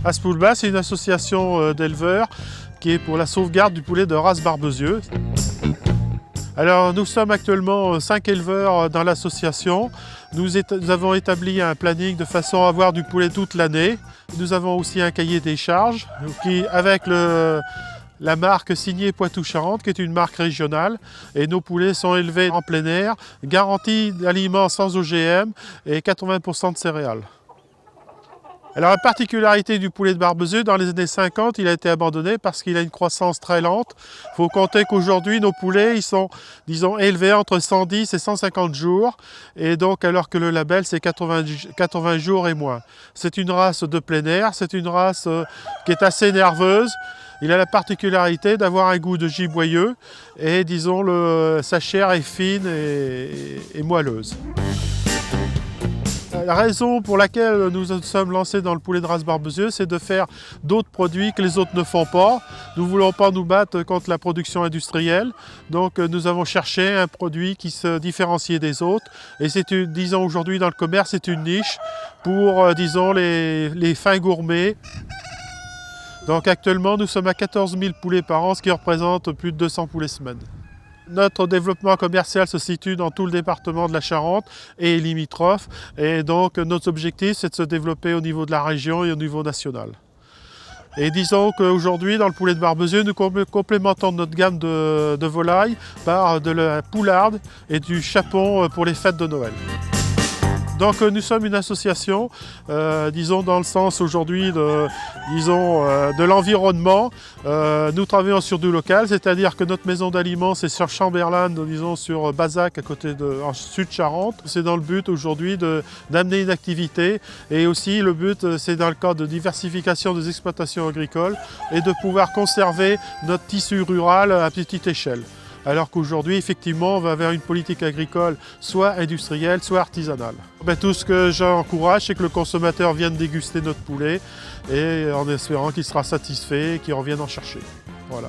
Aspoulba, c'est une association d'éleveurs qui est pour la sauvegarde du poulet de race Barbezieux. Alors nous sommes actuellement 5 éleveurs dans l'association. Nous avons établi un planning de façon à avoir du poulet toute l'année. Nous avons aussi un cahier des charges qui, avec la marque signée Poitou-Charentes, qui est une marque régionale. Et nos poulets sont élevés en plein air, garantie d'aliments sans OGM et 80% de céréales. Alors la particularité du poulet de Barbezieux, dans les années 50, il a été abandonné parce qu'il a une croissance très lente. Il faut compter qu'aujourd'hui, nos poulets, ils sont, disons, élevés entre 110 et 150 jours. Et donc, alors que le label, c'est 80 jours et moins. C'est une race de plein air, c'est une race qui est assez nerveuse. Il a la particularité d'avoir un goût de giboyeux et, disons, sa chair est fine et moelleuse. La raison pour laquelle nous nous sommes lancés dans le poulet de race Barbezieux, c'est de faire d'autres produits que les autres ne font pas. Nous ne voulons pas nous battre contre la production industrielle. Donc nous avons cherché un produit qui se différenciait des autres. Et c'est, disons, aujourd'hui dans le commerce, c'est une niche pour, disons, les fins gourmets. Donc actuellement, nous sommes à 14 000 poulets par an, ce qui représente plus de 200 poulets semaine. Notre développement commercial se situe dans tout le département de la Charente et limitrophes. Et donc notre objectif, c'est de se développer au niveau de la région et au niveau national. Et disons qu'aujourd'hui, dans le poulet de Barbezieux, nous complémentons notre gamme de volailles par de la poularde et du chapon pour les fêtes de Noël. Donc nous sommes une association, disons dans le sens aujourd'hui de l'environnement. Nous travaillons sur du local, c'est-à-dire que notre maison d'aliments c'est sur Chamberlain, disons sur Bazac à côté en Sud-Charente. C'est dans le but aujourd'hui d'amener une activité et aussi le but c'est dans le cadre de diversification des exploitations agricoles et de pouvoir conserver notre tissu rural à petite échelle. Alors qu'aujourd'hui, effectivement, on va vers une politique agricole soit industrielle, soit artisanale. Tout ce que j'encourage, c'est que le consommateur vienne déguster notre poulet et en espérant qu'il sera satisfait et qu'il revienne en chercher. Voilà.